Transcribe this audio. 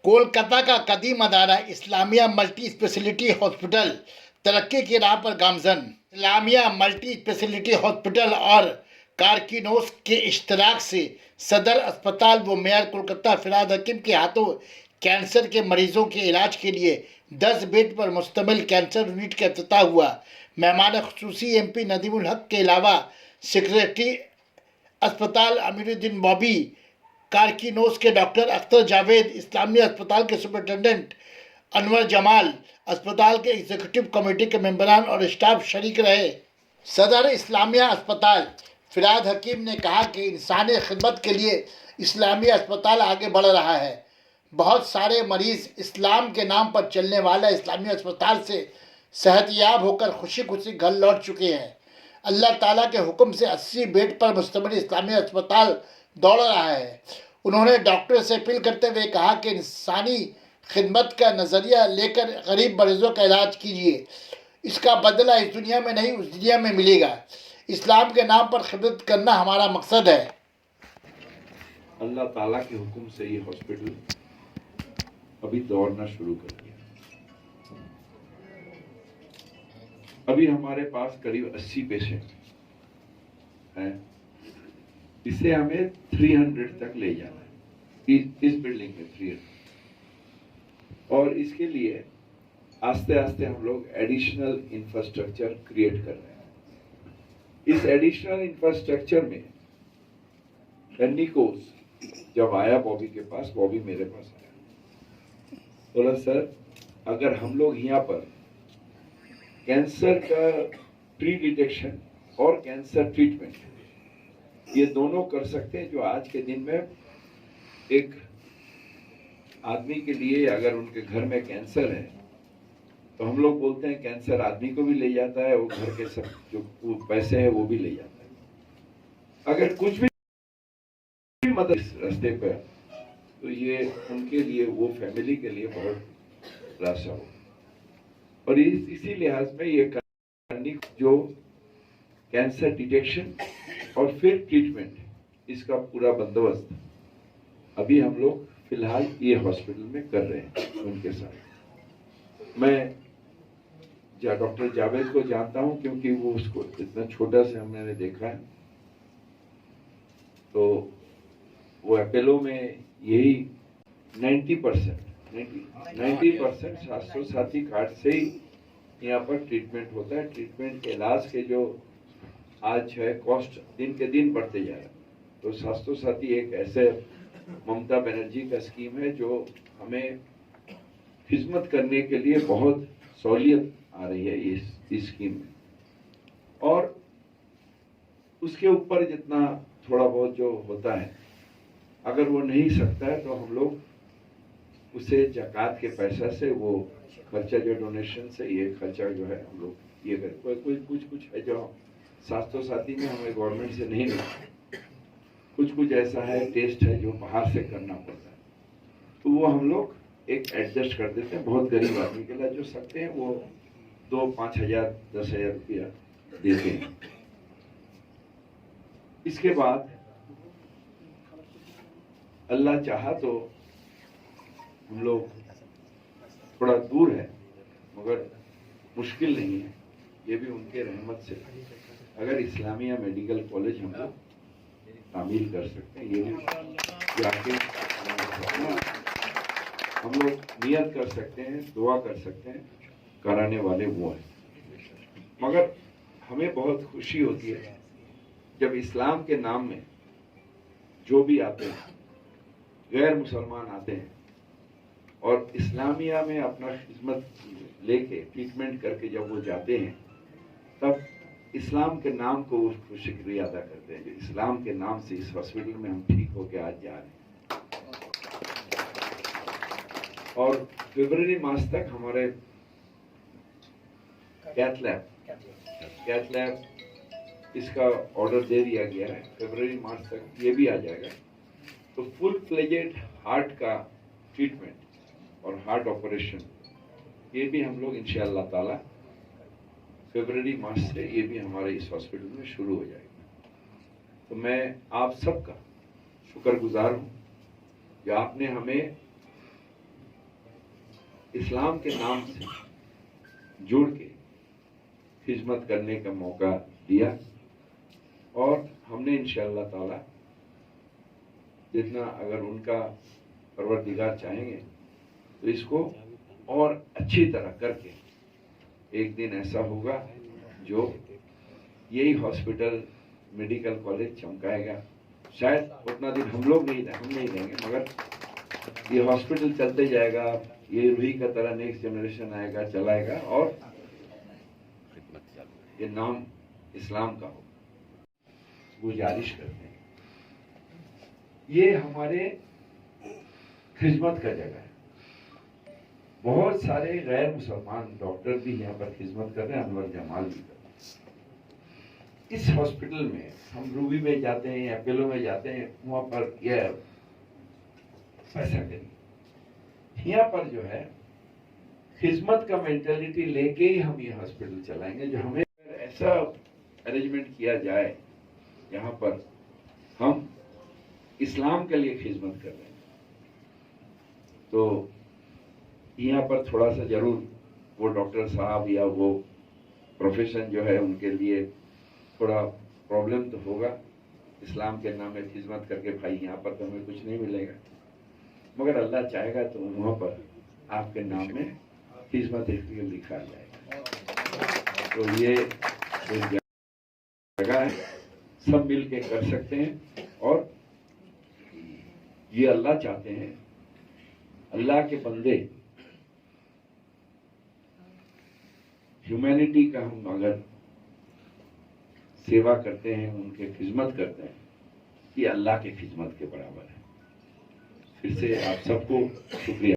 कोलकाता का कदीम अदारा Islamia multi speciality hospital तरक्की की राह पर गामजन। इस्लामिया मल्टी स्पेशलिटी हॉस्पिटल और कारकिनोस के इश्तराक से सदर अस्पताल व मेयर कोलकाता फिराद हकीम के हाथों कैंसर के मरीजों के इलाज के लिए 10 बेड पर मुश्तमिल कैंसर यूनिट का इफ्तिताह हुआ। मेहमान खुसूसी MP नदीमुल हक के अलावा सेक्रेटरी अस्पताल अमीरुद्दीन बॉबी, कारकिनोस के डॉक्टर अख्तर जावेद, इस्लामिया अस्पताल के सुपरिटेंडेंट अनवर जमाल, अस्पताल के एग्जीक्यूटिव कमेटी के मेंबरान और स्टाफ शरीक रहे। सदर इस्लामिया अस्पताल फिराद हकीम ने कहा कि इंसानी खिदमत के लिए इस्लामिया अस्पताल आगे बढ़ रहा है। बहुत सारे मरीज इस्लाम के नाम पर चलने वाला इस्लामिया अस्पताल से सेहतयाब होकर खुशी खुशी घर लौट चुके हैं। अल्लाह ताला के हुक्म से 80 बेड पर मुश्तमिल इस्लामिया अस्पताल दौड़ रहा है। उन्होंने डॉक्टर से अपील करते हुए कहा कि इंसानी खिदमत का नज़रिया लेकर गरीब मरीजों का इलाज कीजिए। इसका बदला इस दुनिया में नहीं उस दुनिया में मिलेगा। इस्लाम के नाम पर खिदमत करना हमारा मकसद है। अल्लाह ताला के हुक्म से ये हॉस्पिटल अभी दौड़ना शुरू कर दिया। अभी हमारे पास करीब 80 पेशेंट हैं। इसे हमें 300 तक ले जाना है, इस बिल्डिंग में 300। और इसके लिए आस्ते आस्ते हम लोग एडिशनल इंफ्रास्ट्रक्चर क्रिएट कर रहे हैं। इस एडिशनल इंफ्रास्ट्रक्चर में निकोस जब आया बॉबी के पास, बॉबी मेरे पास आया, बोला सर अगर हम लोग यहाँ पर कैंसर का प्री डिटेक्शन और कैंसर ट्रीटमेंट ये दोनों कर सकते हैं, जो आज के दिन में एक आदमी के लिए अगर उनके घर में कैंसर है तो हम लोग बोलते हैं कैंसर आदमी को भी ले जाता है, वो घर के सब जो पैसे हैं वो भी ले जाता है। अगर कुछ भी मदद इस रास्ते पर तो ये उनके लिए, वो फैमिली के लिए बहुत रास्ता हो। और इसी लिहाज में ये करनी जो कैंसर डिटेक्शन और फिर ट्रीटमेंट, इसका पूरा बंदोबस्त अभी हम लोग फिलहाल ये हॉस्पिटल में कर रहे हैं उनके साथ। मैं डॉक्टर जावेद को जानता हूं क्योंकि वो उसको इतना छोटा से हमने देखा है। तो वो अपोलो में यही 90% स्वास्थ्य साथी कार्ड से ही यहाँ पर ट्रीटमेंट होता है। ट्रीटमेंट के इलाज के जो आज है कॉस्ट दिन के दिन बढ़ते जा रहा है। तो स्वास्थ्य साथी एक ऐसे ममता बनर्जी का स्कीम है जो हमें खिदमत करने के लिए बहुत सहूलियत आ रही है इस स्कीम में। और उसके ऊपर जितना थोड़ा बहुत जो होता है, अगर वो नहीं सकता है तो हम लोग उसे ज़कात के पैसा से वो खर्चा जो डोनेशन से ये खर्चा जो है हम लोग ये करें। कोई कुछ है जो स्वास्थ्य साथी में हमें गवर्नमेंट से नहीं मिलता, कुछ ऐसा है टेस्ट है जो बाहर से करना पड़ता है, तो वो हम लोग एक एडजस्ट कर देते हैं। बहुत गरीब आदमी के लिए जो सकते हैं वो 2-5 हज़ार 10 हज़ार रुपया देते हैं। इसके बाद अल्लाह चाहा तो हम लोग थोड़ा दूर है मगर मुश्किल नहीं है, ये भी उनके रहमत से अगर इस्लामिया मेडिकल कॉलेज हम लोग तामील कर सकते हैं। ये भी जाके हम लोग नियत कर सकते हैं, दुआ कर सकते हैं, कराने वाले वो हैं। मगर हमें बहुत खुशी होती है जब इस्लाम के नाम में जो भी आते हैं, गैर मुसलमान आते हैं और इस्लामिया में अपना खिदमत लेके ट्रीटमेंट करके जब वो जाते हैं तब इस्लाम के नाम को उसको शुक्रिया अदा करते हैं, जो इस्लाम के नाम से इस हॉस्पिटल में हम ठीक होके आज जा रहे हैं। और फरवरी मास तक हमारे कैथ लैब इसका ऑर्डर दे दिया गया है। फरवरी मार्च तक ये भी आ जाएगा। तो फुल फ्लेजेड हार्ट का ट्रीटमेंट और हार्ट ऑपरेशन ये भी हम लोग इंशाअल्लाह ताला फरवरी मार्च से ये भी हमारे इस हॉस्पिटल में शुरू हो जाएगा। तो मैं आप सबका शुक्रगुजार हूँ कि आपने हमें इस्लाम के नाम से जुड़ के खिदमत करने का मौका दिया और हमने इंशाअल्लाह ताला जितना अगर उनका परवरदिगार चाहेंगे तो इसको और अच्छी तरह करके एक दिन ऐसा होगा जो यही हॉस्पिटल मेडिकल कॉलेज चमकाएगा। शायद उतना दिन हम नहीं देंगे, मगर ये हॉस्पिटल चलते जाएगा, ये रूही का तरह नेक्स्ट जनरेशन आएगा, चलाएगा और ये नाम इस्लाम का हो। गुजारिश करते हैं, ये हमारे खिदमत का जगह है। बहुत सारे गैर मुसलमान डॉक्टर भी यहाँ पर खिदमत कर रहे हैं, अनवर जमाल भी कर रहे हैं। इस हॉस्पिटल में हम रूबी में जाते हैं, अपोलो में जाते हैं, वहाँ पर यह पैसा करिए। यहाँ पर जो है खिदमत का मेंटेलिटी लेके ही हम ये हॉस्पिटल चलाएंगे। जो हमें ऐसा अरेंजमेंट किया जाए यहाँ पर हम इस्लाम के लिए खिदमत कर रहे हैं, तो यहाँ पर थोड़ा सा जरूर वो डॉक्टर साहब या वो प्रोफेशन जो है उनके लिए थोड़ा प्रॉब्लम तो होगा। इस्लाम के नाम में खिदमत करके भाई यहाँ पर तो हमें कुछ नहीं मिलेगा, मगर अल्लाह चाहेगा तो वहाँ पर आपके नाम में खिदमत लिखा जाएगा। तो ये जगह है, सब मिल के कर सकते हैं और ये अल्लाह चाहते हैं अल्लाह के बंदे ह्यूमैनिटी का हम अगर सेवा करते हैं, उनके खिदमत करते हैं, ये अल्लाह के खिदमत के बराबर है। फिर से आप सबको शुक्रिया।